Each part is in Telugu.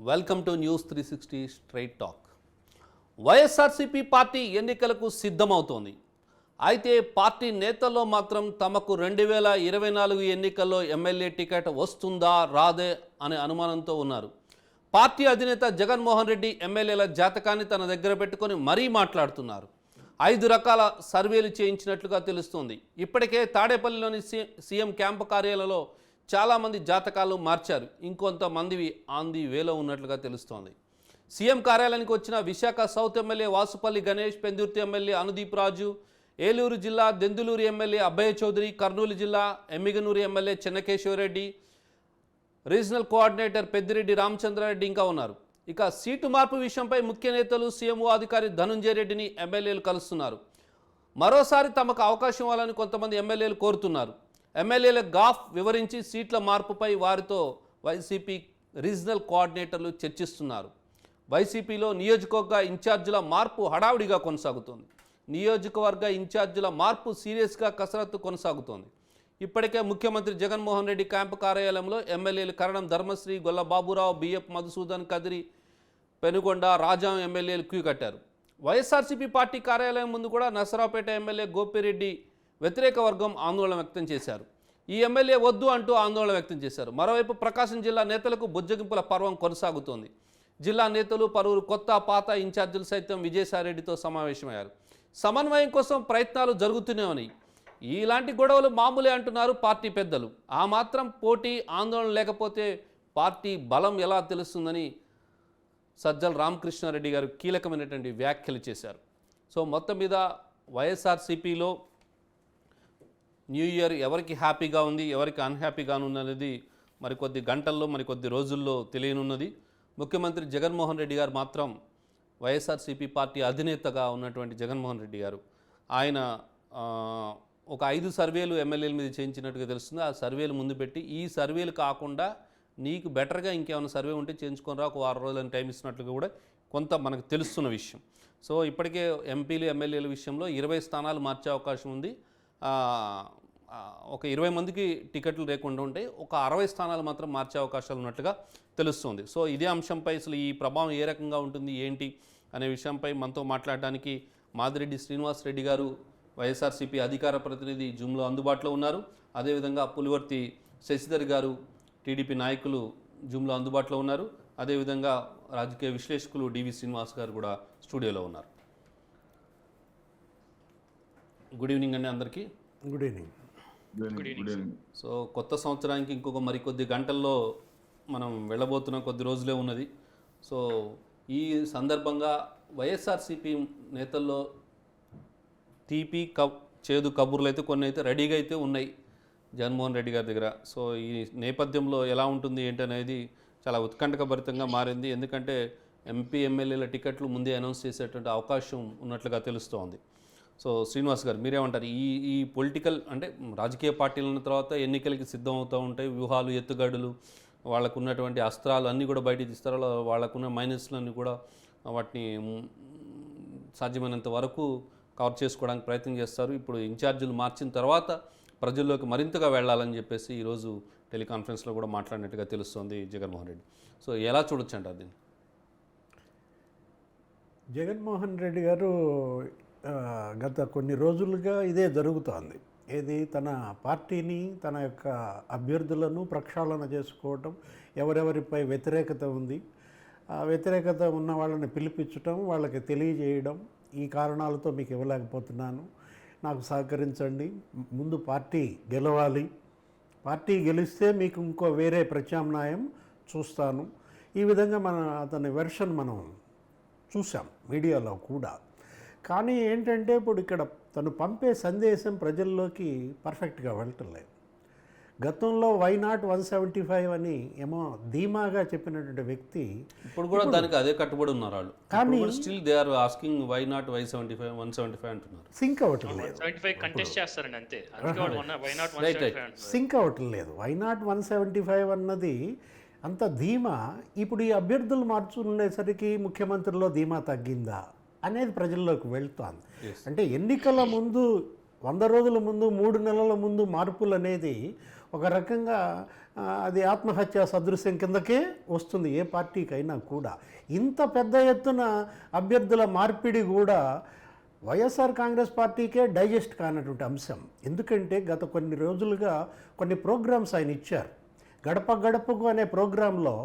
Welcome to news 360 straight talk. YSRCP party ఎన్నికలకు సిద్ధమవుతోంది. అయితే పార్టీ నేతల్లో మాత్రం తమకు 2024 ఎన్నికల్లో ఎమ్మెల్యే టికెట్ వస్తుందా రాదే అనే అనుమానంతో ఉన్నారు. పార్టీ అధినేత జగన్మోహన్ రెడ్డి ఎమ్మెల్యేల జాతకాన్ని తన దగ్గర పెట్టుకొని మరీ మాట్లాడుతున్నారు. 5 రకాల సర్వేలు చేయించినట్లుగా తెలుస్తోంది. ఇప్పటికే తాడేపల్లిలోని సీఎం క్యాంపు కార్యాలయంలో చాలామంది జాతకాలు మార్చారు. ఇంకొంతమందివి ఆన్ ది వేలో ఉన్నట్లుగా తెలుస్తోంది. సీఎం కార్యాలయానికి వచ్చిన Visakha south MLA Vasupalli Ganesh, Pendurthi MLA Anudeep Raju, Eluru జిల్లా దెందులూరు ఎమ్మెల్యే అబ్బయ్య చౌదరి, కర్నూలు జిల్లా Emmiganur MLA Chennakeswara Reddy, regional coordinator Peddireddy Ramachandra Reddy ఇంకా ఉన్నారు. ఇక సీటు మార్పు విషయంపై ముఖ్య నేతలు సీఎంఓ అధికారి ధనుంజయ రెడ్డిని ఎమ్మెల్యేలు కలుస్తున్నారు. మరోసారి తమకు అవకాశం ఇవ్వాలని కొంతమంది ఎమ్మెల్యేలు కోరుతున్నారు. ఎమ్మెల్యేల గాఫ్ వివరించి సీట్ల మార్పుపై వారితో వైసీపీ రీజనల్ కోఆర్డినేటర్లు చర్చిస్తున్నారు. వైసీపీలో నియోజకవర్గ ఇన్ఛార్జీల మార్పు హడావుడిగా కొనసాగుతోంది. నియోజకవర్గ ఇన్ఛార్జీల మార్పు సీరియస్గా కసరత్తు కొనసాగుతోంది. ఇప్పటికే ముఖ్యమంత్రి జగన్మోహన్ రెడ్డి క్యాంపు కార్యాలయంలో ఎమ్మెల్యేలు కరణం ధర్మశ్రీ, గొల్ల బాబురావు, బిఎఫ్ మధుసూదన్, కదిరి, పెనుగొండ, రాజాం ఎమ్మెల్యేలు క్యూ కట్టారు. వైఎస్ఆర్సీపీ పార్టీ కార్యాలయం ముందు కూడా నసరావుపేట ఎమ్మెల్యే గోపిరెడ్డి వ్యతిరేక వర్గం ఆందోళన వ్యక్తం చేశారు. ఈ ఎమ్మెల్యే వద్దు అంటూ ఆందోళన వ్యక్తం చేశారు. మరోవైపు ప్రకాశం జిల్లా నేతలకు బుజ్జగింపుల పర్వం కొనసాగుతోంది. జిల్లా నేతలు, పలువురు కొత్త పాత ఇన్ఛార్జీలు సైతం విజయసాయిరెడ్డితో సమావేశమయ్యారు. సమన్వయం కోసం ప్రయత్నాలు జరుగుతూనే ఉన్నాయి. ఇలాంటి గొడవలు మామూలే అంటున్నారు పార్టీ పెద్దలు. ఆ మాత్రం పోటీ, ఆందోళన లేకపోతే పార్టీ బలం ఎలా తెలుస్తుందని సజ్జల రామకృష్ణారెడ్డి గారు కీలకమైనటువంటి వ్యాఖ్యలు చేశారు. సో మొత్తం మీద వైఎస్ఆర్సీపీలో న్యూ ఇయర్ ఎవరికి హ్యాపీగా ఉంది, ఎవరికి అన్హ్యాపీగా ఉన్నది మరికొద్ది గంటల్లో, మరికొద్ది రోజుల్లో తెలియనున్నది. ముఖ్యమంత్రి జగన్మోహన్ రెడ్డి గారు మాత్రం వైఎస్ఆర్సీపీ పార్టీ అధినేతగా ఉన్నటువంటి జగన్మోహన్ రెడ్డి గారు ఆయన ఒక 5 సర్వేలు ఎమ్మెల్యేల మీద చేయించినట్టుగా తెలుస్తుంది. ఆ సర్వేలు ముందు పెట్టి ఈ సర్వేలు కాకుండా నీకు బెటర్గా ఇంకేమైనా సర్వే ఉంటే చేయించుకొని రా, ఒక 6 రోజులని టైం ఇస్తున్నట్లుగా కూడా కొంత మనకు తెలుస్తున్న విషయం. సో ఇప్పటికే ఎంపీలు, ఎమ్మెల్యేల విషయంలో 20 స్థానాలు మార్చే అవకాశం ఉంది. ఒక 20 మందికి టికెట్లు లేకుండా ఉంటాయి. ఒక 60 స్థానాలు మాత్రం మార్చే అవకాశాలు ఉన్నట్లుగా తెలుస్తుంది. సో ఇదే అంశంపై అసలు ఈ ప్రభావం ఏ రకంగా ఉంటుంది ఏంటి అనే విషయంపై మనతో మాట్లాడడానికి మాదిరెడ్డి శ్రీనివాసరెడ్డి గారు, వైఎస్ఆర్సీపీ అధికార ప్రతినిధి, జూమ్లో అందుబాటులో ఉన్నారు. అదేవిధంగా పులివర్తి శశిధర్ గారు, టీడీపీ నాయకులు జూమ్లో అందుబాటులో ఉన్నారు. అదేవిధంగా రాజకీయ విశ్లేషకులు డివి శ్రీనివాస్ గారు కూడా స్టూడియోలో ఉన్నారు. గుడ్ ఈవినింగ్ అండి అందరికీ. Good evening. సో కొత్త సంవత్సరానికి ఇంకొక మరికొద్ది గంటల్లో మనం వెళ్ళబోతున్న కొద్ది రోజులే ఉన్నది. సో ఈ సందర్భంగా వైఎస్ఆర్సీపీ నేతల్లో తీపి చేదు కబుర్లు అయితే కొన్ని అయితే రెడీగా అయితే ఉన్నాయి జగన్మోహన్ రెడ్డి గారి దగ్గర. సో ఈ నేపథ్యంలో ఎలా ఉంటుంది ఏంటనేది చాలా ఉత్కంఠభరితంగా మారింది. ఎందుకంటే ఎంపీ, ఎమ్మెల్యేల టికెట్లు ముందే అనౌన్స్ చేసేటువంటి అవకాశం ఉన్నట్లుగా తెలుస్తోంది. సో శ్రీనివాస్ గారు మీరేమంటారు? ఈ పొలిటికల్ అంటే రాజకీయ పార్టీలు ఉన్న తర్వాత ఎన్నికలకి సిద్ధం అవుతూ ఉంటాయి. వ్యూహాలు, ఎత్తుగడులు, వాళ్ళకు ఉన్నటువంటి అస్త్రాలు అన్నీ కూడా బయటికి తీస్తారు. వాళ్ళకున్న మైనస్లన్నీ కూడా వాటిని సాధ్యమైనంత వరకు కవర్ చేసుకోవడానికి ప్రయత్నం చేస్తారు. ఇప్పుడు ఇన్ఛార్జీలు మార్చిన తర్వాత ప్రజల్లోకి మరింతగా వెళ్ళాలని చెప్పేసి ఈరోజు టెలికాన్ఫరెన్స్లో కూడా మాట్లాడినట్టుగా తెలుస్తోంది జగన్మోహన్ రెడ్డి. సో ఎలా చూడొచ్చు అంటారు దీన్ని? జగన్మోహన్ రెడ్డి గారు గత కొన్ని రోజులుగా ఇదే జరుగుతోంది. ఏది తన పార్టీని, తన యొక్క అభ్యర్థులను ప్రక్షాళన చేసుకోవటం, ఎవరెవరిపై వ్యతిరేకత ఉంది, ఆ వ్యతిరేకత ఉన్న వాళ్ళని పిలిపించటం, వాళ్ళకి తెలియజేయడం, ఈ కారణాలతో మీకు ఇవ్వలేకపోతున్నాను, నాకు సహకరించండి, ముందు పార్టీ గెలవాలి, పార్టీ గెలిస్తే మీకు ఇంకో వేరే ప్రత్యామ్నాయం చూస్తాను, ఈ విధంగా అతని వెర్షన్ మనం చూసాం మీడియాలో కూడా. కానీ ఏంటంటే ఇప్పుడు ఇక్కడ తను పంపే సందేశం ప్రజల్లోకి పర్ఫెక్ట్గా వెళ్ళటం లేదు. గతంలో వై నాట్ 175 అని ఏమో ధీమాగా చెప్పినటువంటి వ్యక్తి ఇప్పుడు కూడా దానికి అదే కట్టుబడి ఉన్నారు వాళ్ళు. కానీ still they are asking why not 175 అంటున్నారు. సింక్ అవ్వటం లేదు. సింక్ అవ్వటం లేదు. వై నాట్ 175 అన్నది అంత ధీమా ఇప్పుడు ఈ అభ్యర్థులు మార్చుకునేసరికి ముఖ్యమంత్రిలో ధీమా తగ్గిందా అనేది ప్రజల్లోకి వెళ్తోంది. అంటే ఎన్నికల ముందు 100 రోజుల ముందు, 3 నెలల ముందు మార్పులు అనేది ఒక రకంగా అది ఆత్మహత్య సదృశ్యం కిందకే వస్తుంది ఏ పార్టీకైనా కూడా. ఇంత పెద్ద ఎత్తున అభ్యర్థుల మార్పిడి కూడా వైఎస్ఆర్ కాంగ్రెస్ పార్టీకే డైజెస్ట్ కానటువంటి అంశం. ఎందుకంటే గత కొన్ని రోజులుగా కొన్ని ప్రోగ్రామ్స్ ఆయన ఇచ్చారు. గడప గడపకు అనే ప్రోగ్రాంలో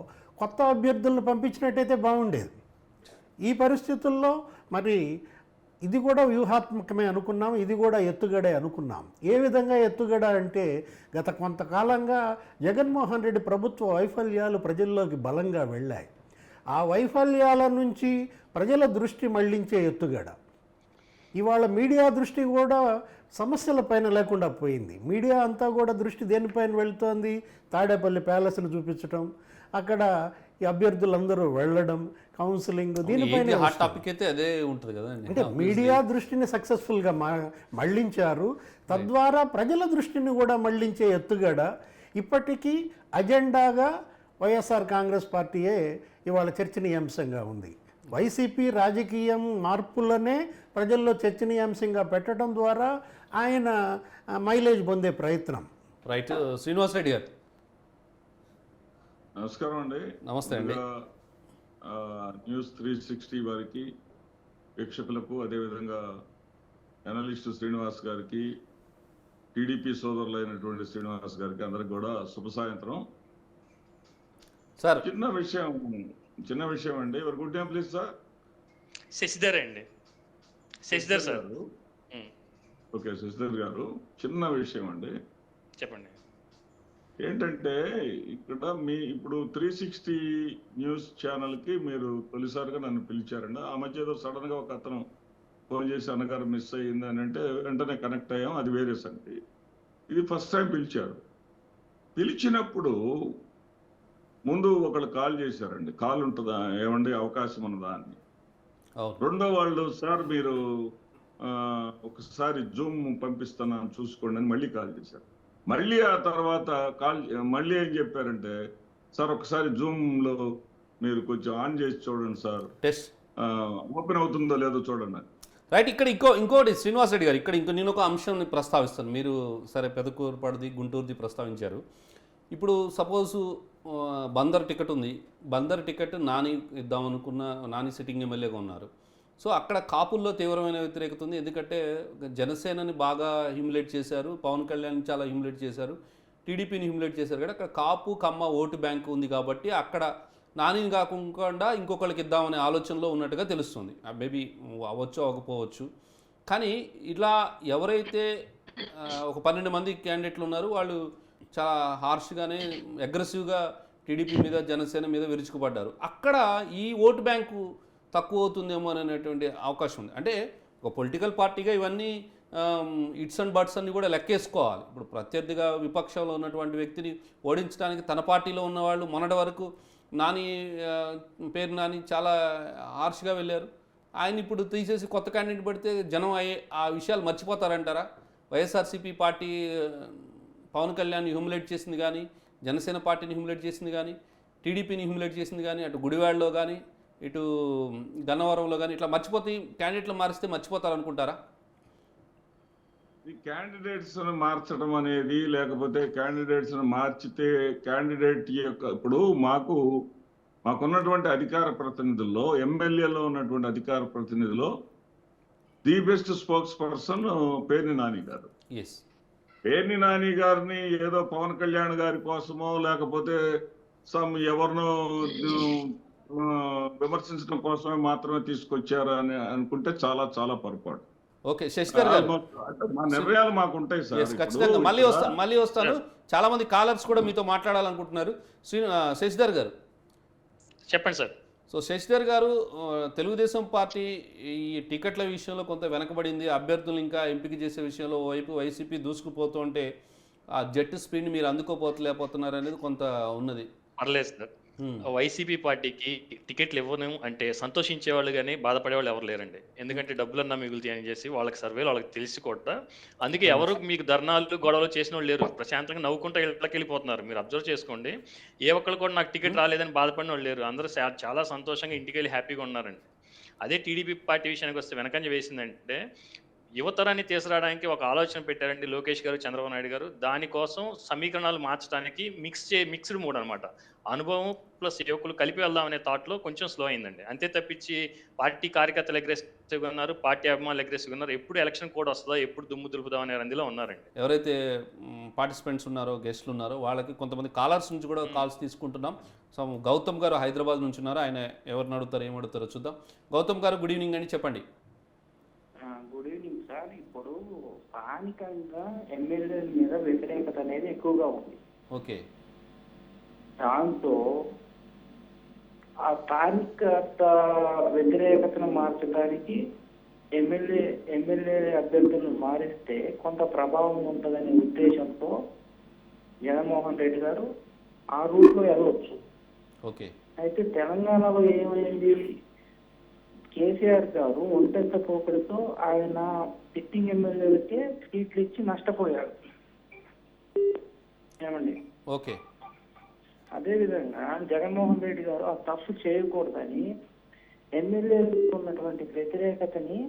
కొత్త అభ్యర్థులను పంపించినట్టయితే బాగుండేది. ఈ పరిస్థితుల్లో మరి ఇది కూడా వ్యూహాత్మకమే అనుకున్నాం, ఇది కూడా ఎత్తుగడే అనుకున్నాం. ఏ విధంగా ఎత్తుగడ అంటే గత కొంతకాలంగా జగన్మోహన్ రెడ్డి ప్రభుత్వ వైఫల్యాలు ప్రజల్లోకి బలంగా వెళ్ళాయి. ఆ వైఫల్యాల నుంచి ప్రజల దృష్టి మళ్లించే ఎత్తుగడ. ఇవాళ మీడియా దృష్టి కూడా సమస్యల పైన లేకుండా పోయింది. మీడియా అంతా కూడా దృష్టి దేనిపైన వెళుతోంది? తాడేపల్లి ప్యాలెస్ను చూపించడం, అక్కడ ఈ అభ్యర్థులందరూ వెళ్ళడం, కౌన్సిలింగ్, దీనిపైన హాట్ టాపిక్ అయితే అదే ఉంటుంది కదా. అంటే మీడియా దృష్టిని సక్సెస్ఫుల్గా మళ్లించారు. తద్వారా ప్రజల దృష్టిని కూడా మళ్లించే ఎత్తుగడ ఇప్పటికీ అజెండాగా వైఎస్ఆర్ కాంగ్రెస్ పార్టీయే ఇవాళ చర్చనీయాంశంగా ఉంది. వైసీపీ రాజకీయం మార్పులనే ప్రజల్లో చర్చనీయాంశంగా పెట్టడం ద్వారా ఆయన మైలేజ్ పొందే ప్రయత్నం. రైట్. శ్రీనివాస్ రెడ్డి గారు నమస్కారం అండి. నమస్తే అండి. న్యూస్ 360 వారికి, వీక్షకులకు, అదేవిధంగా అనలిస్ట్ శ్రీనివాస్ గారికి, టీడీపీ సోదరులైనటువంటి శ్రీనివాస్ గారికి అందరికి కూడా శుభ సాయంత్రం. సార్ చిన్న విషయం అండి. ఎవరు good name please sir? Shashidhar అండి. శశిధర్ సార్. ఓకే, శశిధర్ గారు, చిన్న విషయం అండి. చెప్పండి. ఏంటంటే ఇక్కడ ఇప్పుడు 360 న్యూస్ ఛానల్కి మీరు తొలిసారిగా నన్ను పిలిచారండి. ఆ మధ్య ఏదో సడన్గా ఒక అతను ఫోన్ చేసి అన్నగారు మిస్ అయ్యింది అని అంటే వెంటనే కనెక్ట్ అయ్యాం, అది వేరే సంగతి. ఇది ఫస్ట్ టైం పిలిచారు. పిలిచినప్పుడు ముందు ఒకళ్ళు కాల్ చేశారండి. కాల్ ఉంటుందా, ఏమండి అవకాశం ఉన్నదా అని. రెండో వాళ్ళు, సార్ మీరు ఒకసారి జూమ్ పంపిస్తున్నాను చూసుకోండి అని మళ్ళీ కాల్ చేశారు. మళ్ళీ ఆ తర్వాత మళ్ళీ ఏం చెప్పారంటే, సార్ ఒకసారి జూమ్లో మీరు కొంచెం ఆన్ చేసి చూడండి సార్, టెస్ట్ ఓపెన్ అవుతుందో లేదో చూడండి. రైట్. ఇక్కడ ఇంకోటి శ్రీనివాస్ రెడ్డి గారు, ఇక్కడ నేను ఒక అంశాన్ని ప్రస్తావిస్తాను. మీరు సరే పెదకూరుపాడుది, గుంటూరుది ప్రస్తావించారు. ఇప్పుడు సపోజ్ బందర్ టికెట్ ఉంది. బందర్ టికెట్ నాని ఇద్దామనుకున్న, నాని సిట్టింగ్ ఎమ్మెల్యేగా ఉన్నారు. సో అక్కడ కాపుల్లో తీవ్రమైన వ్యతిరేకత ఉంది. ఎందుకంటే జనసేనని బాగా హ్యూమిలేట్ చేశారు, పవన్ కళ్యాణ్ చాలా హ్యూమిలేట్ చేశారు, టీడీపీని హ్యూమిలేట్ చేశారు. కదా అక్కడ కాపు కమ్మ ఓటు బ్యాంకు ఉంది కాబట్టి అక్కడ నానిని కాకుండా ఇంకొకరికి ఇద్దామనే ఆలోచనలో ఉన్నట్టుగా తెలుస్తుంది. మేబీ అవ్వచ్చు, అవ్వకపోవచ్చు. కానీ ఇలా ఎవరైతే ఒక 12 మంది క్యాండిడేట్లు ఉన్నారు, వాళ్ళు చాలా హార్ష్గానే అగ్రెసివ్గా టీడీపీ మీద, జనసేన మీద విరుచుకుపడ్డారు. అక్కడ ఈ ఓటు బ్యాంకు తక్కువ అవుతుందేమో అనేటువంటి అవకాశం ఉంది. అంటే ఒక పొలిటికల్ పార్టీగా ఇవన్నీ ఇట్స్ అండ్ బట్స్ అన్ని కూడా లెక్కేసుకోవాలి. ఇప్పుడు ప్రత్యర్థిగా విపక్షంలో ఉన్నటువంటి వ్యక్తిని ఓడించడానికి తన పార్టీలో ఉన్నవాళ్ళు మొన్నటి వరకు పేరు నాని చాలా హార్ష్గా వెళ్ళారు. ఆయన ఇప్పుడు తీసేసి కొత్త క్యాండిడేట్ పెడితే జనం ఆ విషయాలు మర్చిపోతారంటారా? వైఎస్ఆర్సీపీ పార్టీ పవన్ కళ్యాణ్ హ్యూమిలేట్ చేసింది కానీ, జనసేన పార్టీని హ్యూమిలేట్ చేసింది కానీ, టీడీపీని హ్యూమిలేట్ చేసింది కానీ, అటు గుడివాడలో కానీ, ఇటు గన్నవరంలో కానీ ఇట్లా మర్చిపోతే క్యాండిడేట్లు మారిస్తే మర్చిపోతారు అనుకుంటారా? ఈ క్యాండిడేట్స్ని మార్చడం అనేది, లేకపోతే క్యాండిడేట్స్ని మార్చితే క్యాండిడేట్ యొక్క, ఇప్పుడు మాకున్నటువంటి అధికార ప్రతినిధుల్లో, ఎమ్మెల్యేలో ఉన్నటువంటి అధికార ప్రతినిధిలో the best spokesperson Perni Nani గారు. ఎస్. పేర్ని నాని గారిని ఏదో పవన్ కళ్యాణ్ గారి కోసమో లేకపోతే ఎవరినో విమర్శించడం కోసమే మాత్రమే తీసుకొచ్చారు అని అనుకుంటే చాలా చాలా పొరపాటు. ఓకే, శశిధర్ గారు, మా నిర్ణయాలు మాకు ఉంటాయి సార్. ఖచ్చితంగా మళ్ళీ వస్తాను. చాలా మంది కాలర్స్ కూడా మీతో మాట్లాడాలనుకుంటున్నారు. శశిధర్ గారు చెప్పండి సార్. సో శశిధర్ గారు, తెలుగుదేశం పార్టీ ఈ టికెట్ల విషయంలో కొంత వెనకబడింది. అభ్యర్థులు ఇంకా ఎంపిక చేసే విషయంలో వైపు వైసీపీ దూసుకుపోతుంటే ఆ జెట్ స్పీడ్ని మీరు అందుకోలేకపోతున్నారు అనేది కొంత ఉన్నది. పర్లేదు సార్. వైసీపీ పార్టీకి టికెట్లు ఇవ్వను అంటే సంతోషించే వాళ్ళు కానీ బాధపడే వాళ్ళు ఎవరు లేరండి. ఎందుకంటే డబ్బులన్నా మిగులుతాయి అని చేసి వాళ్ళకి సర్వేలు వాళ్ళకి తెలిసి కూడా, అందుకే ఎవరు మీకు ధర్నాలు గొడవలు చేసిన వాళ్ళు లేరు. ప్రశాంతంగా నవ్వుకుంటూ ఇళ్ళకి వెళ్ళిపోతున్నారు. మీరు అబ్జర్వ్ చేసుకోండి. ఏ ఒక్కరు కూడా నాకు టికెట్ రాలేదని బాధపడిన వాళ్ళు లేరు. అందరూ చాలా సంతోషంగా ఇంటికి వెళ్ళి హ్యాపీగా ఉన్నారండి. అదే టీడీపీ పార్టీ విషయానికి వస్తే వెనకంజ వేసిందంటే, యువతరాన్ని తీసుకురావడానికి ఒక ఆలోచన పెట్టారండి లోకేష్ గారు, చంద్రబాబు నాయుడు గారు. దానికోసం సమీకరణాలు మార్చడానికి మిక్స్డ్ మూడ్ అనమాట. అనుభవం ప్లస్ యువకులు కలిపి వెళ్దాం అనే థాట్లో కొంచెం స్లో అయిందండి. అంతే తప్పించి పార్టీ కార్యకర్తలు అగ్రెసివ్గా ఉన్నారు, పార్టీ అభిమానులు అగ్రెసివ్గా ఉన్నారు. ఎప్పుడు ఎలక్షన్ కోడ్ వస్తుందా, ఎప్పుడు దుమ్ము దులుపుదాం అనే రందిలో ఉన్నారండి. ఎవరైతే పార్టిసిపెంట్స్ ఉన్నారో, గెస్ట్లు ఉన్నారో వాళ్ళకి కొంతమంది కాలర్స్ నుంచి కూడా కాల్స్ తీసుకుంటున్నాం. సో గౌతమ్ గారు హైదరాబాద్ నుంచి ఉన్నారు. ఆయన ఎవరిని అడుగుతారో ఏమడుగుతారో చూద్దాం. గౌతమ్ గారు గుడ్ ఈవినింగ్ అండి, చెప్పండి. Good evening sir. ఇప్పుడు స్థానికంగా ఎమ్మెల్యేల మీద వ్యతిరేకత అనేది ఎక్కువగా ఉంది. ఓకే. దాంతో ఆ స్థానికత వ్యతిరేకతను మార్చడానికి ఎమ్మెల్యే అభ్యర్థులను మారిస్తే కొంత ప్రభావం ఉంటుందనే ఉద్దేశంతో జగన్మోహన్ రెడ్డి గారు ఆ రూట్లో వెళ్ళవచ్చు. ఓకే. అయితే తెలంగాణలో ఏమైంది, కేసీఆర్ గారు ఒంటెంత పోకడితో ఆయన సిట్టింగ్ ఎమ్మెల్యేలకే సీట్లు ఇచ్చి నష్టపోయారు. ఏమండి? ఓకే. అదేవిధంగా జగన్మోహన్ రెడ్డి గారు ఆ తప్పు చేయకూడదని ఎమ్మెల్యేలకు ఉన్నటువంటి వ్యతిరేకతని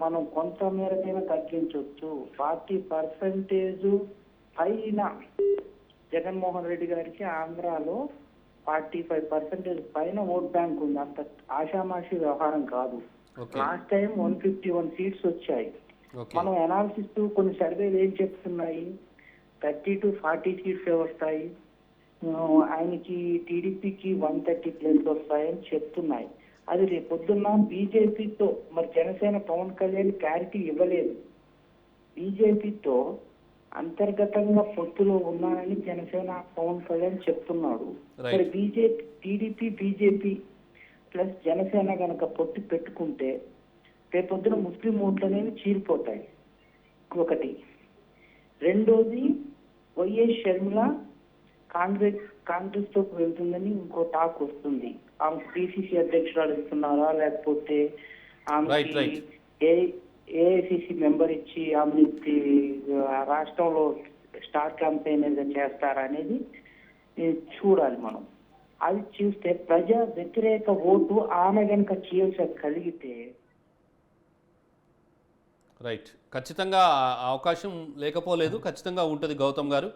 మనం కొంత మేరకైనా తగ్గించవచ్చు. 40% పైన జగన్మోహన్ రెడ్డి గారికి ఆంధ్రాలో 45% పైన ఓట్ బ్యాంక్ ఉంది. అంత ఆషామాషి వ్యవహారం కాదు. లాస్ట్ టైం 151 సీట్స్ వచ్చాయి. మనం అనాలిసిస్ కొన్ని సర్వేలు ఏం చెప్తున్నాయి, 30 to 40 సీట్స్ వస్తాయి, ఆయనకి టీడీపీకి 130+ వస్తాయని చెప్తున్నాయి. అది రేపొద్దున్న బీజేపీతో మరి జనసేన పవన్ కళ్యాణ్ క్లారిటీ ఇవ్వలేదు. బీజేపీతో అంతర్గతంగా పొత్తులో ఉన్నానని జనసేన పవన్ కళ్యాణ్ చెప్తున్నాడు. మరి టీడీపీ బీజేపీ ప్లస్ జనసేన గనక పొత్తు పెట్టుకుంటే రేపొద్దున ముస్లిం ఓట్లు అనేవి చీలిపోతాయి. ఒకటి. రెండోది, వైఎస్ షర్మిల కాంగ్రెస్ తో వెళ్తుందని ఇంకో టాక్ వస్తుంది. ఆమె పిసిసి అధ్యక్షురాలు ఇస్తున్నారా, లేకపోతే ఆమెకి ఏఐసిసి మెంబర్ ఇచ్చి ఆమె రాష్ట్రంలో స్టార్ క్యాంపెయినర్ గా చేస్తారా అనేది చూడాలి మనం. అది చూస్తే ప్రజా వ్యతిరేక ఓటు ఆమె కనుక కలిగితే రైట్, ఖచ్చితంగా అవకాశం లేకపోలేదు, ఖచ్చితంగా ఉంటుంది. గౌతమ్ గారు,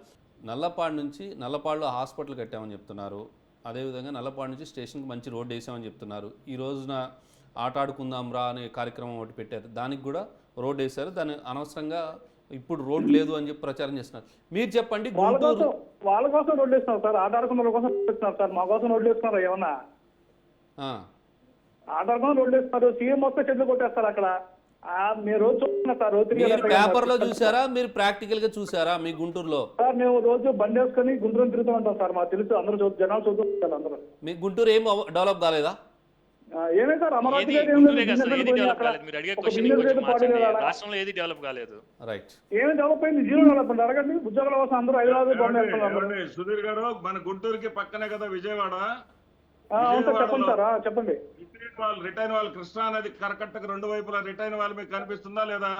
నల్లపాడులో హాస్పిటల్ కట్టామని చెప్తున్నారు. అదేవిధంగా నల్లపాడు నుంచి స్టేషన్కి మంచి రోడ్డు వేసామని చెప్తున్నారు. ఈ రోజున ఆట ఆడుకుందాం రా అనే కార్యక్రమం ఒకటి పెట్టారు, దానికి కూడా రోడ్డు వేశారు. దాన్ని అనవసరంగా ఇప్పుడు రోడ్ లేదు అని చెప్పి ప్రచారం చేస్తున్నారు. మీరు చెప్పండి. వాళ్ళ కోసం రోడ్లు వేస్తున్నారు సార్, ఆట ఆడుకున్న వాళ్ళ కోసం వేస్తున్నారు సార్. మా కోసం రోడ్లు వేస్తున్నారు ఏమన్నా? ఆట ఆడుకున్న రోడ్లు వేస్తున్నారు. సీఎం వస్తే చెట్లు కొట్టేస్తారు అక్కడ. మీరు రోజు చూస్తున్నారు సార్, రోజు పేపర్లో చూసారా, మీరు ప్రాక్టికల్ గా చూసారా మీ గుంటూరులో? సార్ మేము రోజు బండి వేసుకొని గుంటూరు తిరుగుతూ ఉంటాం సార్. మాకు తెలుసు, అందరూ జనాలు చూస్తుంటారు అందరూ. మీ గుంటూరు ఏం డెవలప్ కాలేదా? ఏమే సార్, అమరావతి ఏమి డెవలప్ అయింది? Zero development. అడగండి, ఉద్యోగాల కోసం అందరూ హైదరాబాద్. సుధీర్ గారు, మన గుంటూరుకి పక్కనే కదా విజయవాడ. చెప్పండి సార్, చెప్పండి. రిటైన్ వాల్, కృష్ణా నది కరకట్టకు రెండు వైపులా రిటైన్ వాల్ మీకు కనిపిస్తుందా లేదా?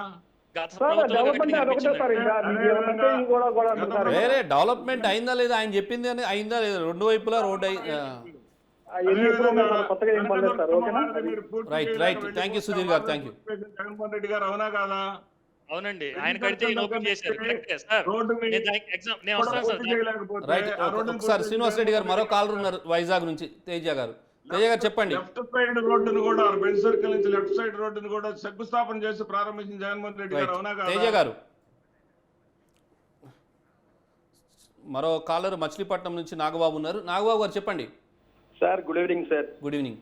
వేరే డెవలప్మెంట్ అయిందా లేదా ఆయన చెప్పింది అని అయిందా లేదా? రెండు వైపులా road right right. Thank you Sudheer గారు, థ్యాంక్ యూ. జగన్మోహన్ రెడ్డి గారు అవునా కాదా? అవునండి, ఆయన కడితే ఓపెన్ చేశారు. ఒకసారి శ్రీనివాస్ రెడ్డి గారు మరో కాలర్ ఉన్నారు వైజాగ్ నుంచి, తేజ గారు. తేజ గారు చెప్పండి. లెఫ్ట్ సైడ్ రోడ్డును కూడా, బెంచ్ సర్కిల్ నుంచి లెఫ్ట్ సైడ్ రోడ్డును కూడా శంకుస్థాపన చేసి ప్రారంభించిన జగన్మోహన్ రెడ్డి గారు అవునా కాదా? తేజ గారు, మరో కాలర్ మచిలీపట్నం నుంచి నాగబాబు ఉన్నారు. నాగబాబు గారు చెప్పండి. Sir good evening sir. Good evening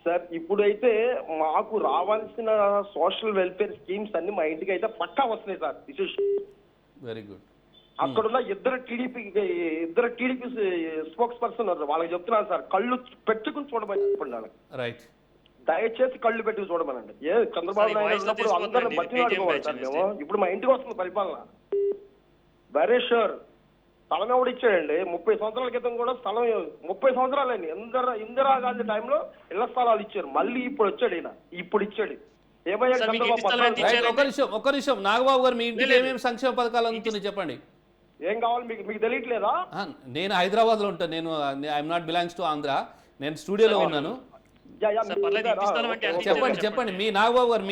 sir. ఇప్పుడైతే మాకు రావాల్సిన సోషల్ వెల్ఫేర్ స్కీమ్స్ అన్ని మా ఇంటికి అయితే పక్కా వస్తున్నాయి సార్. Very good. అక్కడున్న ఇద్దరు టీడీపీ స్పోక్స్ పర్సన్ వాళ్ళకి చెప్తున్నాను సార్, కళ్ళు పెట్టుకుని చూడమని చెప్పండి. రైట్, దయచేసి కళ్ళు పెట్టుకుని చూడమనండి. చంద్రబాబు నాయుడు ఉన్నప్పుడు అందరూ బతిని ఆడుకోవాలి సార్ మేము. ఇప్పుడు మా ఇంటికి వస్తుంది పరిపాలన. Very sure. స్థలం ఎవడు ఇచ్చాడండి? 30 సంవత్సరాల క్రితం కూడా స్థలం 30 సంవత్సరాలండి. ఇందిరాగాంధీ టైంలో ఇళ్ల స్థలాలు ఇచ్చారు. మళ్ళీ ఇప్పుడు వచ్చాడు ఈయన, ఇప్పుడు ఇచ్చాడు. ఏమయ్యా ఒక నిమిషం నాగబాబు గారు, మీ ఇంటికి ఏమేమి సంక్షేమ పథకాలు అందుతున్నాయి చెప్పండి. ఏం కావాలి మీకు తెలియట్లేదా? నేను హైదరాబాద్ లో ఉంటాను. నేను I'm not belongs to Andhra. నేను స్టూడియోలో ఉన్నాను. సార్, పర్లేదు, ఇంటి స్థలం అంటే ఎంత చెప్పండి ఇచ్చారో చెప్పండి మీ నాగబాబు గారు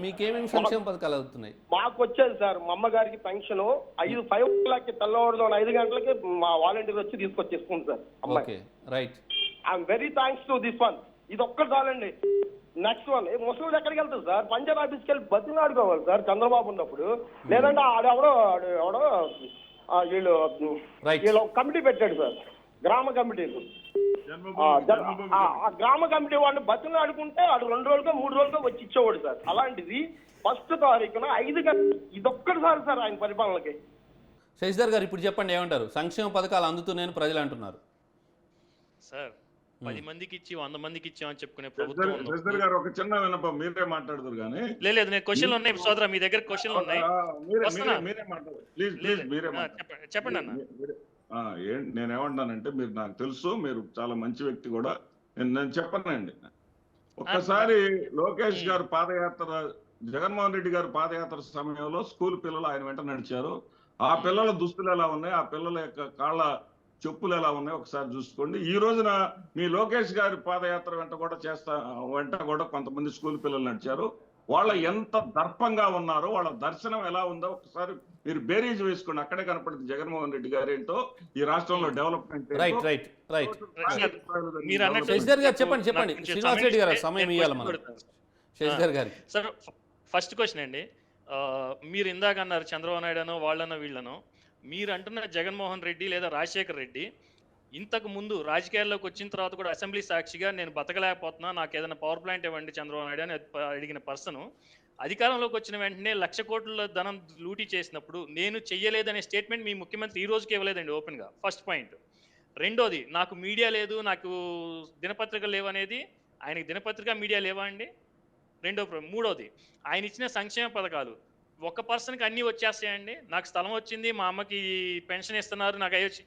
మీకేమేమి సంక్షేమ పథకాలు అవుతున్నాయి? మాకు వచ్చేది సార్ మా అమ్మగారికి పెన్షన్ 5 o'clock తెల్లవారుదాం 5 గంటలకి మా వాలంటీర్ వచ్చి తీసుకొచ్చేసుకుంది సార్ అమ్మాయి. Okay right. I'm very thanks to this one. ఇది ఒక్కటి చాలండి. నెక్స్ట్ వన్, ముసలి ఎక్కడికి వెళ్తారు సార్? పంచాయత్ ఆఫీస్కి వెళ్ళి బతిని ఆడుకోవాలి సార్ చంద్రబాబు ఉన్నప్పుడు. లేదంటే ఆడెవడో వీళ్ళు కమిటీ పెట్టాడు సార్, గ్రామ కమిటీలు. ఆ గ్రామ కమిటీ వాడిని బతిని ఆడుకుంటే ఆడు 2 రోజులకో 3 రోజులకో వచ్చి ఇచ్చేవాడు సార్. అలాంటిది 1st తారీఖున 5 గంటలు ఇదొక్కటిసారి సార్ ఆయన పరిపాలనకి. శశిధర్ గారు ఇప్పుడు చెప్పండి ఏమంటారు? సంక్షేమ పథకాలు అందుతున్నాయని ప్రజలు అంటున్నారు. సార్, 10 మందికి ఇచ్చి 100 మందికి ఇచ్చామని చెప్పుకునే ప్రభుత్వం ఉంది. శశిధర్ గారు ఒక చిన్న విన్నపం, మీరే మాట్లాడుతారు కానీ. లేదు, నేను క్వశ్చన్లు ఉన్నాయి సోదరా, మీ దగ్గర క్వశ్చన్లు ఉన్నాయి. మీరే మాట్లాడారు ప్లీజ్, మీరే చెప్పండి అన్న. నేనేమంటానంటే, మీరు నాకు తెలుసు, మీరు చాలా మంచి వ్యక్తి కూడా. నేను చెప్పనండి, ఒక్కసారి లోకేష్ గారు పాదయాత్ర, జగన్మోహన్ రెడ్డి గారు పాదయాత్ర సమయంలో స్కూల్ పిల్లలు ఆయన వెంట నడిచారు. ఆ పిల్లల దుస్తులు ఎలా ఉన్నాయి, ఆ పిల్లల యొక్క కాళ్ళ చెప్పులు ఎలా ఉన్నాయి ఒకసారి చూసుకోండి. ఈ రోజున మీ లోకేష్ గారి పాదయాత్ర వెంట కూడా కొంతమంది స్కూల్ పిల్లలు నడిచారు. వాళ్ళ ఎంత దర్పంగా ఉన్నారో, వాళ్ళ దర్శనం ఎలా ఉందో ఒకసారి మీరు బేరీజ్ వేసుకోండి. అక్కడే కనపడుతుంది జగన్మోహన్ రెడ్డి గారు ఏంటో, ఈ రాష్ట్రంలో డెవలప్మెంట్. Right right right. మీరు అన్నట్టు శశిధర్ గారు చెప్పండి శ్రీనివాస్ రెడ్డి గారు సమయం ఇవ్వాలి మనం. శశిధర్ గారు సార్, ఫస్ట్ క్వశ్చన్ అండి. మీరు ఇందాక అన్నారు చంద్రబాబు నాయుడు అనో వాళ్ళనో వీళ్ళనో. మీరు అంటున్న జగన్మోహన్ రెడ్డి లేదా రాజశేఖర్ రెడ్డి ఇంతకు ముందు రాజకీయాల్లోకి వచ్చిన తర్వాత కూడా అసెంబ్లీ సాక్షిగా నేను బతకలేకపోతున్నా, నాకు ఏదైనా పవర్ ప్లాంట్ ఇవ్వండి చంద్రబాబు నాయుడు అని అడిగిన పర్సన్ అధికారంలోకి వచ్చిన వెంటనే 1,00,000 కోట్ల ధనం లూటీ చేసినప్పుడు నేను చెయ్యలేదనే స్టేట్మెంట్ మీ ముఖ్యమంత్రి ఈ రోజుకి ఇవ్వలేదండి ఓపెన్గా. First point. రెండోది, నాకు మీడియా లేదు, నాకు దినపత్రికలు లేవు అనేది, ఆయనకి దినపత్రిక మీడియా లేవా అండి? మూడోది, ఆయన ఇచ్చిన సంక్షేమ పథకాలు ఒక పర్సన్కి అన్నీ వచ్చేస్తాయండి. నాకు స్థలం వచ్చింది, మా అమ్మకి పెన్షన్ ఇస్తున్నారు, నాకు అయ్యొచ్చి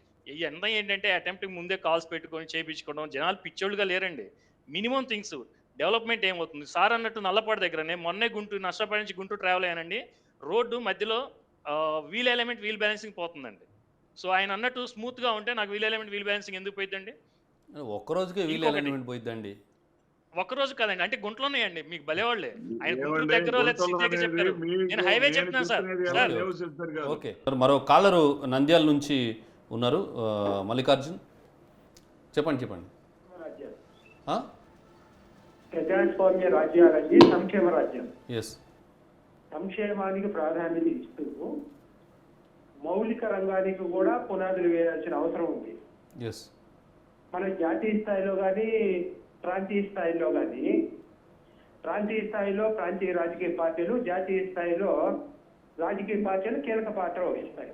ఎంత ఏంటంటే అటెంప్ట్కి ముందే కాల్స్ పెట్టుకొని చేయించుకోవడం. జనాలు పిచ్చోళ్ళుగా లేరండి. మినిమం థింగ్స్ డెవలప్మెంట్ ఏమవుతుంది సార్ అన్నట్టు నల్లపాడు దగ్గర నేను మొన్నే నష్టపడి నుంచి గుంటూరు ట్రావెల్ అయ్యానండి. రోడ్డు మధ్యలో వీల్ ఎలిమెంట్ వీల్ బ్యాలెన్సింగ్ పోతుందండి. సో ఆయన అన్నట్టు స్మూత్గా ఉంటే నాకు వీల్ ఎలిమెంట్ వీల్ బ్యాలెన్సింగ్ ఎందుకు పోయిద్దండి? ఒక్కరోజుకే వీల్ ఎలిమెంట్ పోయిద్దండి. ఒక్కరోజు కదండి, అంటే గుంటలో ఉన్నాయండి. మీకు భలేవాళ్లే. ఆయన గుంటూరు దగ్గర చెప్పారు, నేను హైవే చెప్తున్నాను సార్. ఓకే, మరో కాలరు నంద్యాల నుంచి ఉన్నారు, మల్లికార్జున్. చెప్పండి. ప్రజాస్వామ్య రాజ్యాలకి సంక్షేమ రాజ్యం. ఎస్. సంక్షేమానికి ప్రాధాన్యత ఇస్తూ మౌలిక రంగానికి కూడా పునాదులు వేయాల్సిన అవసరం ఉంది. ఎస్. మన జాతీయ స్థాయిలో కానీ ప్రాంతీయ స్థాయిలో కానీ, ప్రాంతీయ స్థాయిలో ప్రాంతీయ రాజకీయ పార్టీలు, జాతీయ స్థాయిలో రాజకీయ పార్టీలు కీలక పాత్ర వహిస్తాయి.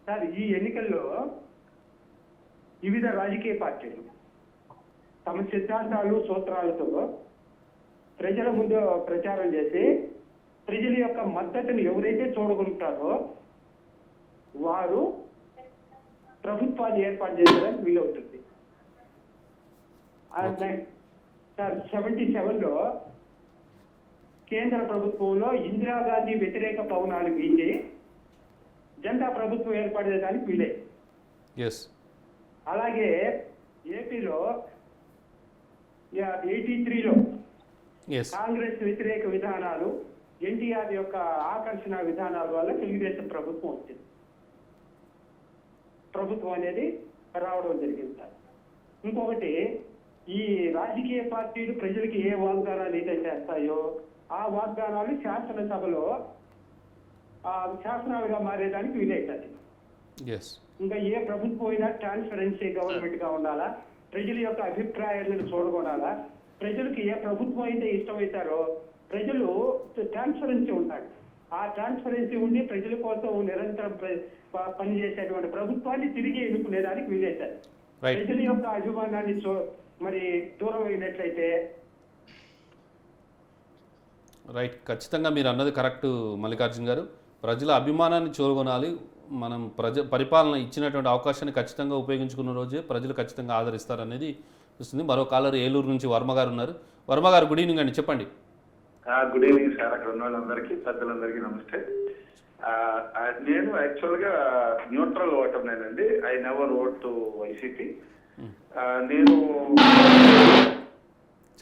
సార్, ఈ ఎన్నికల్లో వివిధ రాజకీయ పార్టీలు తమ సిద్ధాంతాలు సూత్రాలతో ప్రజల ముందు ప్రచారం చేసి ప్రజల యొక్క మద్దతును ఎవరైతే చూడగలుగుతారో వారు ప్రభుత్వాన్ని ఏర్పాటు చేయడానికి వీలవుతుంది. సార్, 77లో కేంద్ర ప్రభుత్వంలో ఇందిరాగాంధీ వ్యతిరేక పవనాలు వీచి జనతా ప్రభుత్వం ఏర్పడేదానికి వీలే. అలాగే ఏపీలో 83లో కాంగ్రెస్ వ్యతిరేక విధానాలు, ఎన్టీఆర్ యొక్క ఆకర్షణ విధానాల వల్ల తెలుగుదేశం ప్రభుత్వం వచ్చింది. ప్రభుత్వం అనేది రావడం జరిగింది సార్. ఇంకొకటి, ఈ రాజకీయ పార్టీలు ప్రజలకి ఏ వాగ్దానాలు అయితే చేస్తాయో ఆ వాగ్దానాలు శాసనసభలో శాసనాలుగా మారేదానికి వీలవుతుంది. ఇంకా ఏ ప్రభుత్వం అయినా ట్రాన్స్పరెన్సీ గవర్నమెంట్ గా ఉండాలా, ప్రజల యొక్క అభిప్రాయాలను చూడగొనాలా, ప్రజలకు ఏ ప్రభుత్వం అయితే ఇష్టమవుతారో ప్రజలు ట్రాన్స్పరెన్సీ ఉంటారు. ఆ ట్రాన్స్పరెన్సీ ఉండి ప్రజల కోసం నిరంతరం పనిచేసేటువంటి ప్రభుత్వాన్ని తిరిగి ఎన్నుకునేదానికి వీలవుతుంది. ప్రజల యొక్క అభిమానాన్ని మరి దూరం అయినట్లయితే. రైట్, ఖచ్చితంగా మీరు అన్నది కరెక్ట్ మల్లికార్జున్ గారు. ప్రజల అభిమానాన్ని చూరగొనాలి. మనం పరిపాలన ఇచ్చినటువంటి అవకాశాన్ని ఖచ్చితంగా ఉపయోగించుకున్న రోజే ప్రజలు ఖచ్చితంగా ఆదరిస్తారనేది చూస్తుంది. మరో కాలర్ ఏలూరు నుంచి వర్మ గారు ఉన్నారు. వర్మ గారు, గుడ్ ఈవినింగ్ అండి, చెప్పండి. Good evening sir. అక్కడ ఉన్న వాళ్ళందరికీ, పెద్దలందరికీ నమస్తే. నేను యాక్చువల్గా న్యూట్రల్ ఓటర్ నేనండి. I never vote to YCP. నేను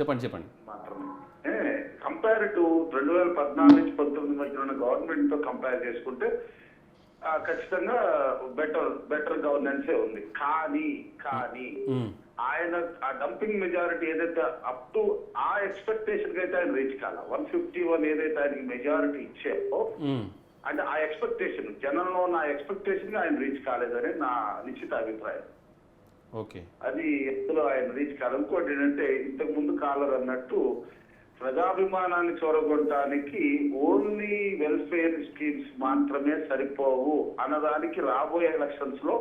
చెప్పండి. మాత్రమే కంపేర్ టు 2014 నుంచి 19 మధ్య ఉన్న గవర్నమెంట్ తో కంపేర్ చేసుకుంటే ఖచ్చితంగా బెటర్ గవర్నెన్సే ఉంది. కానీ ఆయన ఆ డంపింగ్ మెజారిటీ ఏదైతే అప్ టు ఆ ఎక్స్పెక్టేషన్ కి అయితే ఆయన రీచ్ కాల 151 ఏదైతే ఆయనకి మెజారిటీ ఇచ్చారో అంటే ఆ ఎక్స్పెక్టేషన్ జనంలో ఉన్న ఎక్స్పెక్టేషన్ ఆయన రీచ్ కాలేదని నా నిశ్చిత అభిప్రాయం. ఓకే, అది ఎందులో ఆయన రీచ్ కాదు. ఇంకోటి ఏంటంటే ఇంతకు ముందు కాలర్ అన్నట్టు ప్రజాభిమానాన్ని చూరగొట్టడానికి ఓన్లీ వెల్ఫేర్ స్కీమ్స్ మాత్రమే సరిపోవు అన్నదానికి రాబోయే ఎలక్షన్స్ లో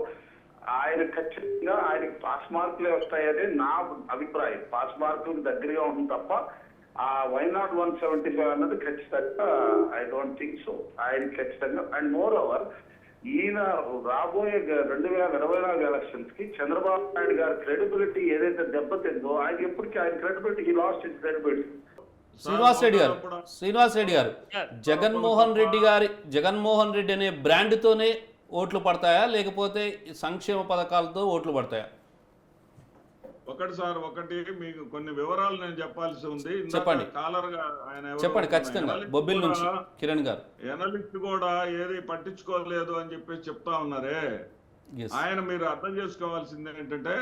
ఆయన ఖచ్చితంగా ఆయనకి పాస్ మార్కులే వస్తాయని నా అభిప్రాయం. పాస్ మార్కులకు దగ్గరగా ఉంటుంది తప్ప ఆ వై నాట్ 175 అన్నది ఖచ్చితంగా ఐ డోంట్ థింక్ సో. ఆయన ఖచ్చితంగా అండ్ మోర్ ఓవర్ ఈయన రాబోయే 2024 ఎలక్షన్స్ కి చంద్రబాబు నాయుడు గారి క్రెడిబిలిటీ ఏదైతే దెబ్బతిందో ఆయన ఎప్పటికీ ఆయన credibility he lost his credibility. Srinivas Reddy గారు జగన్మోహన్ రెడ్డి అనే బ్రాండ్తోనే ఓట్లు పడతాయా లేకపోతే సంక్షేమ పథకాలతో ఓట్లు పడతాయా? ఒకటి మీకు కొన్ని వివరాలు నేను చెప్పాల్సి ఉంది. చెప్పండి. కాలర్ గా ఆయన చెప్పండి ఖచ్చితంగా. బొబ్బిల్ నుంచి కిరణ్ గారు. ఎనలిస్ట్ కూడా ఏది పట్టించుకోలేదు అని చెప్పేసి చెప్తా ఉన్నారే, ఆయన మీరు అర్థం చేసుకోవాల్సింది ఏంటంటే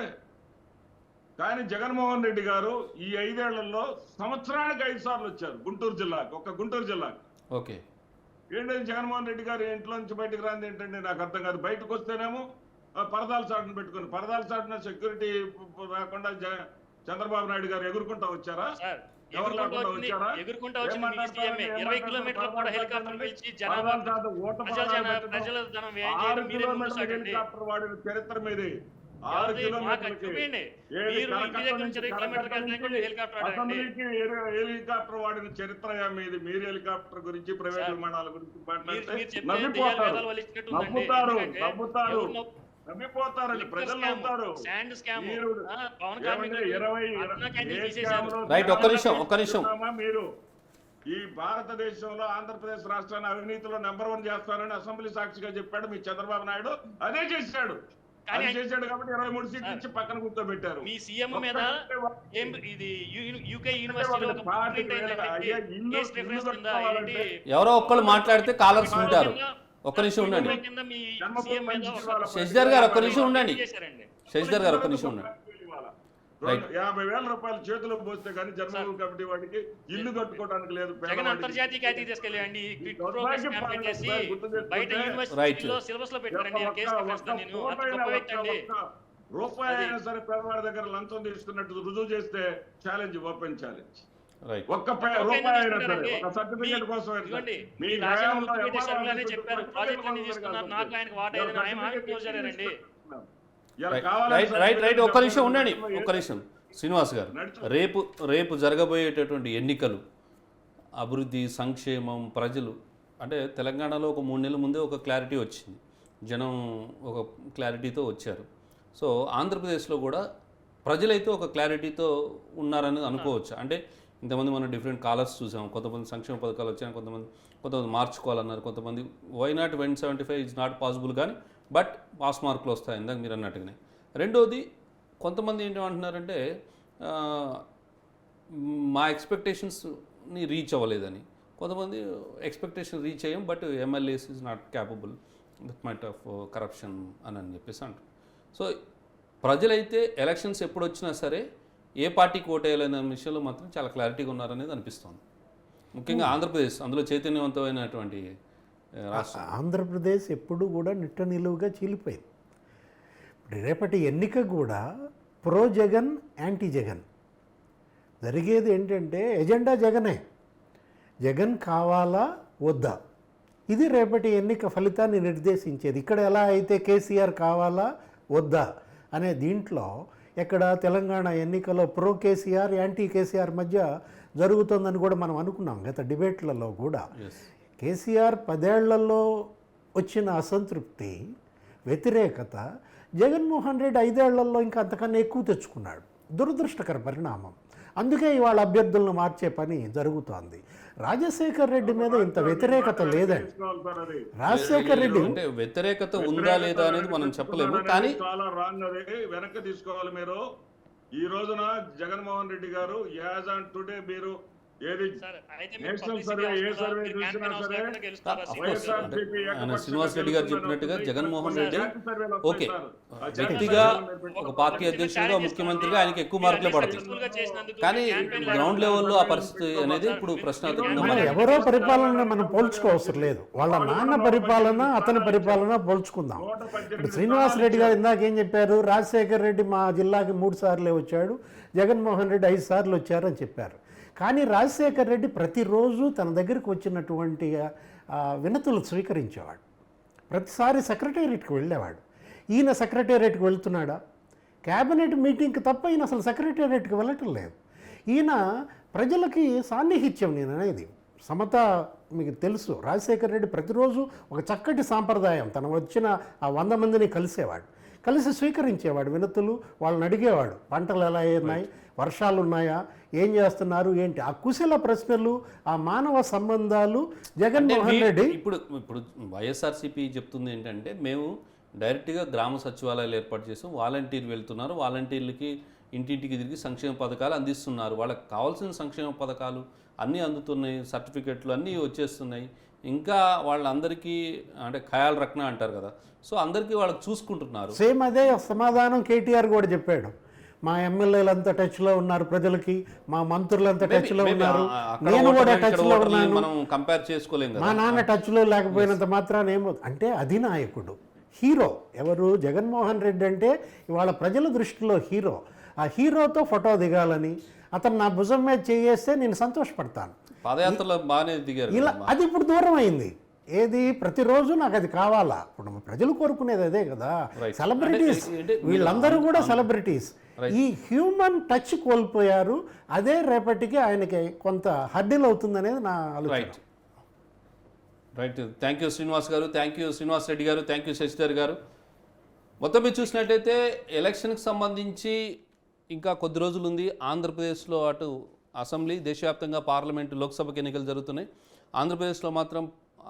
కానీ జగన్మోహన్ రెడ్డి గారు ఈ 5 ఏళ్లలో సంవత్సరానికి 5 సార్లు వచ్చారు గుంటూరు జిల్లాకు, ఒక్క గుంటూరు జిల్లాకు. ఓకే, ఏంటంటే జగన్మోహన్ రెడ్డి గారు ఇంట్లో నుంచి బయటకు రాంది ఏంటంటే నాకు అర్థం కాదు. బయటకు వస్తేనేమో పరదాల చాటును పెట్టుకుని పరదాల చాటున సెక్యూరిటీ రాకుండా చంద్రబాబు నాయుడు గారు ఎగురుకుంటా వచ్చారా? ఎవరు లేకుండా వచ్చారా? హెలికాప్టర్ వాడిన చరిత్ర మీది. 6 కిలోమీటర్లకి హెలికాప్టర్ వాడిన చరిత్ర మీది. మీరు హెలికాప్టర్ గురించి ప్రైవేట్ విమానాల గురించి మాట్లాడితే నమ్మిపోతారు ప్రజలు నమ్ముతారు. మీరు ఈ భారతదేశంలో ఆంధ్రప్రదేశ్ రాష్ట్రాన్ని అవినీతిలో నెంబర్ 1 చేస్తారని అసెంబ్లీ సాక్షిగా చెప్పాడు మీ చంద్రబాబు నాయుడు. అదే చేశాడు కాబట్టి 23 సీట్లు ఇచ్చి పక్కన కూర్చోబెట్టారు. మీ సీఎం మీద యూకే ఎవరో ఒక్కళ్ళు మాట్లాడితే కాలర్స్ ఉంటారు. ఒక్క నిమిషం ఉండండి శశిధర్ గారు, ఒక్క నిమిషం ఉండండి. 50,000 రూపాయలు చేతిలో పోస్తే కానీ జన్మభూమి కమిటీ వాడికి ఇల్లు కట్టుకోవడానికి లేదు. అంతర్జాతీయ ఖ్యాతి తీసుకెళ్ళండి. రూపాయి అయినా సరే పేదవాడి దగ్గర లంచం తీసుకున్నట్టు రుజువు చేస్తే ఛాలెంజ్, ఓపెన్ ఛాలెంజ్. ఒక్క రూపాయి అయినా సరే ఒక సర్టిఫికేట్ కోసం ఒక్క నిమిషం ఉండండి. శ్రీనివాస్ గారు, రేపు జరగబోయేటటువంటి ఎన్నికలు అభివృద్ధి, సంక్షేమం, ప్రజలు అంటే తెలంగాణలో ఒక 3 నెలల ముందే ఒక క్లారిటీ వచ్చింది, జనం ఒక క్లారిటీతో వచ్చారు. సో ఆంధ్రప్రదేశ్లో కూడా ప్రజలైతే ఒక క్లారిటీతో ఉన్నారని అనుకోవచ్చు. అంటే ఇంతమంది మనం డిఫరెంట్ కాలర్స్ చూసాం. కొంతమంది సంక్షేమ పథకాలు వచ్చాయి, కొంతమంది మార్చుకోవాలన్నారు, కొంతమంది why not 175 is not possible కానీ బట్ పాస్ మార్కులు వస్తాయి ఇందాక మీరు అన్నట్టుగానే. రెండోది కొంతమంది ఏంటంటున్నారంటే మా ఎక్స్పెక్టేషన్స్ని రీచ్ అవ్వలేదని, కొంతమంది ఎక్స్పెక్టేషన్ రీచ్ అయ్యాం but MLAs is not capable with might of corruption అని చెప్పేసి అంటారు. సో ప్రజలైతే ఎలక్షన్స్ ఎప్పుడు వచ్చినా సరే ఏ పార్టీకి ఓటేయాలనే విషయంలో మాత్రం చాలా క్లారిటీగా ఉన్నారనేది అనిపిస్తుంది. ముఖ్యంగా ఆంధ్రప్రదేశ్ అందులో చైతన్యవంతమైనటువంటి రాష్ట్రం. ఆంధ్రప్రదేశ్ ఎప్పుడు కూడా నిట్ట నిలువుగా చీలిపోయింది. రేపటి ఎన్నిక కూడా ప్రో జగన్, యాంటీ జగన్. జరిగేది ఏంటంటే ఎజెండా జగనే. జగన్ కావాలా వద్దా, ఇది రేపటి ఎన్నిక ఫలితాన్ని నిర్దేశించేది. ఇక్కడ ఎలా అయితే కేసీఆర్ కావాలా వద్దా అనే దీంట్లో ఎక్కడ తెలంగాణ ఎన్నికలో ప్రో కేసీఆర్, యాంటీ కేసీఆర్ మధ్య జరుగుతుందని కూడా మనం అనుకున్నాం గత డిబేట్లలో కూడా. కేసీఆర్ 10 ఏళ్లలో వచ్చిన అసంతృప్తి, వ్యతిరేకత జగన్మోహన్ రెడ్డి 5 ఏళ్లలో ఇంకా అంతకన్నా ఎక్కువ తెచ్చుకున్నాడు. దురదృష్టకర పరిణామం. అందుకే ఇవాళ అభ్యర్థులను మార్చే పని జరుగుతోంది. రాజశేఖర్ రెడ్డి మీద ఇంత వ్యతిరేకత లేదండి. రాజశేఖర్ రెడ్డి అంటే వ్యతిరేకత ఉందా లేదా అనేది మనం చెప్పలేము, కానీ చాలా రాంగ్. అది వెనక్కి తీసుకోవాలి. మీరు ఈ రోజున జగన్మోహన్ రెడ్డి గారు యాజ్ ఆన్ టుడే మీరు ఏది సార్, అయితే మీరు నేషనల్ publicity సర్వే ఏ అవసరం, సర్వే మీరు చూసినా campaign అవసరం సరే లేకుండా గెలుస్తారా? Of course. వైఎస్ఆర్సీపీ ఆయన శ్రీనివాస్ రెడ్డి గారు చెప్పినట్టుగా జగన్మోహన్ రెడ్డి ఓకే వ్యక్తిగా వ్యక్తిగా ఒక పార్టీ అధ్యక్షుడిగా ముఖ్యమంత్రిగా ఆయనకి ఎక్కువ మార్కులే పడతాయి. కానీ గ్రౌండ్ లెవెల్లో ఆ పరిస్థితి అనేది ఇప్పుడు ప్రశ్నార్థకంగా మనం మారింది. ఎవరో పరిపాలన మనం పోల్చుకోవసరం లేదు. వాళ్ళ నాన్న పరిపాలన అతని పరిపాలన పోల్చుకుందాం. ఇప్పుడు శ్రీనివాస్ రెడ్డి గారు ఇందాక ఏం చెప్పారు, రాజశేఖర్ రెడ్డి మా జిల్లాకి 3 సార్లే వచ్చాడు, జగన్మోహన్ రెడ్డి 5 సార్లు వచ్చారని చెప్పారు. కానీ రాజశేఖర్ రెడ్డి ప్రతిరోజు తన దగ్గరికి వచ్చినటువంటి వినతులు స్వీకరించేవాడు. ప్రతిసారి సెక్రటేరియట్కి వెళ్ళేవాడు. ఈయన సెక్రటేరియట్కి వెళ్తున్నాడా? క్యాబినెట్ మీటింగ్కి తప్ప ఈయన అసలు సెక్రటేరియట్కి వెళ్ళటం లేదు. ఈయన ప్రజలకి సాన్నిహిత్యం నేను అనేది సమత మీకు తెలుసు. రాజశేఖర్ రెడ్డి ప్రతిరోజు ఒక చక్కటి సాంప్రదాయం, తను వచ్చిన ఆ 100 మందిని కలిసి స్వీకరించేవాడు వినతులు. వాళ్ళని అడిగేవాడు, పంటలు ఎలా ఉన్నాయి, వర్షాలు ఉన్నాయా, ఏం చేస్తున్నారు, ఏంటి, ఆ కుశల ప్రశ్నలు, ఆ మానవ సంబంధాలు జగన్మోహన్ రెడ్డి. ఇప్పుడు వైఎస్ఆర్సీపీ చెప్తుంది ఏంటంటే, మేము డైరెక్ట్గా గ్రామ సచివాలయాలు ఏర్పాటు చేసాం, వాలంటీర్లు వెళ్తున్నారు, వాలంటీర్లకి ఇంటింటికి తిరిగి సంక్షేమ పథకాలు అందిస్తున్నారు, వాళ్ళకి కావాల్సిన సంక్షేమ పథకాలు అన్నీ అందుతున్నాయి, సర్టిఫికెట్లు అన్నీ వచ్చేస్తున్నాయి, ఇంకా వాళ్ళందరికీ అంటే ఖయాల్ రక్న అంటారు కదా, సో అందరికీ వాళ్ళకి చూసుకుంటున్నారు. సేమ్ అదే సమాధానం కేటీఆర్ కూడా చెప్పాడు. మా ఎమ్మెల్యేలంతా టచ్లో ఉన్నారు ప్రజలకి, మా మంత్రులంతా టచ్లో ఉన్నారు, నేను కూడా టచ్లో ఉన్నాను, మనం కంపేర్ చేసుకోలేం మా కదా. నాన్న టచ్లో లేకపోయినంత మాత్రాన ఏమో అంటే అధినాయకుడు, హీరో. ఎవరు? జగన్మోహన్ రెడ్డి అంటే ఇవాళ ప్రజల దృష్టిలో హీరో. ఆ హీరోతో ఫోటో దిగాలని, అతను నా భుజం మీద చేయేస్తే నేను సంతోషపడతాను. పాదయాత్రలో బాగానే దిగారు ఇలా అది ఇప్పుడు దూరం అయింది. ఏది? ప్రతిరోజు నాకు అది కావాలా? ఇప్పుడు ప్రజలు కోరుకునేది అదే కదా. సెలబ్రిటీస్ వీళ్ళందరూ కూడా సెలబ్రిటీస్. ఈ హ్యూమన్ టచ్ కోల్పోయారు. అదే రేపటికి ఆయనకి కొంత హడ్డిల్ అవుతుంది అనేది నా ఆలోచన. రైట్. థ్యాంక్ యూ శ్రీనివాస్ గారు, థ్యాంక్ యూ శ్రీనివాస్ రెడ్డి గారు, థ్యాంక్ యూ శశిధర్ గారు. మొత్తం మీరు చూసినట్లయితే ఎలక్షన్కి సంబంధించి ఇంకా కొద్ది రోజులు ఉంది. ఆంధ్రప్రదేశ్లో అటు అసెంబ్లీ, దేశవ్యాప్తంగా పార్లమెంటు, లోక్సభకి ఎన్నికలు జరుగుతున్నాయి. ఆంధ్రప్రదేశ్లో మాత్రం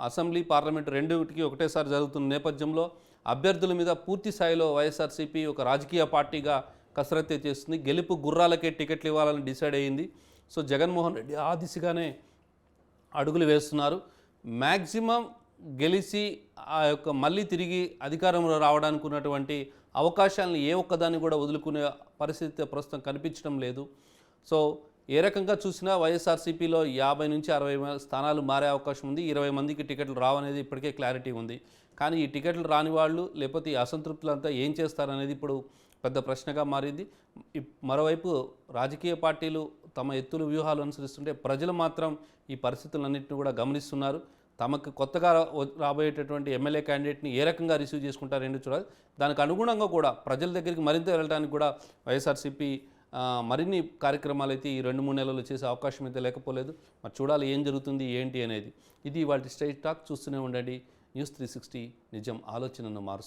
అసెంబ్లీ, పార్లమెంటు రెండింటికి ఒకటేసారి జరుగుతున్న నేపథ్యంలో అభ్యర్థుల మీద పూర్తి స్థాయిలో వైఎస్ఆర్సీపీ ఒక రాజకీయ పార్టీగా కసరత్తు చేస్తుంది. గెలుపు గుర్రాలకే టికెట్లు ఇవ్వాలని డిసైడ్ అయ్యింది. సో జగన్మోహన్ రెడ్డి ఆ దిశగానే అడుగులు వేస్తున్నారు. మ్యాక్సిమం గెలిచి ఆ యొక్క మళ్ళీ తిరిగి అధికారంలో రావడానికి ఉన్నటువంటి అవకాశాలను ఏ ఒక్కదాన్ని కూడా వదులుకునే పరిస్థితి ప్రస్తుతం కనిపించడం లేదు. సో ఏ రకంగా చూసినా వైఎస్ఆర్సీపీలో 50 నుంచి 60 స్థానాలు మారే అవకాశం ఉంది. 20 మందికి టికెట్లు రావనేది ఇప్పటికే క్లారిటీ ఉంది. కానీ ఈ టికెట్లు రాని వాళ్ళు లేకపోతే ఈ అసంతృప్తులంతా ఏం చేస్తారనేది ఇప్పుడు పెద్ద ప్రశ్నగా మారింది. మరోవైపు రాజకీయ పార్టీలు తమ ఎత్తులు వ్యూహాలు అనుసరిస్తుంటే ప్రజలు మాత్రం ఈ పరిస్థితులన్నింటినీ కూడా గమనిస్తున్నారు. తమకు కొత్తగా రాబోయేటటువంటి ఎమ్మెల్యే క్యాండిడేట్ని ఏ రకంగా రిసీవ్ చేసుకుంటారు ఏంటో చూడాలి. దానికి అనుగుణంగా కూడా ప్రజల దగ్గరికి మరింత వెళ్ళడానికి కూడా వైఎస్ఆర్సీపీ మరిన్ని కార్యక్రమాలు అయితే ఈ 2-3 నెలల్లో చేసే అవకాశం అయితే లేకపోలేదు. మరి చూడాలి ఏం జరుగుతుంది ఏంటి అనేది. ఇది ఇవాళ స్ట్రైట్ టాక్. చూస్తూనే ఉండండి న్యూస్ 360, నిజం ఆలోచనను మారుస్తుంది.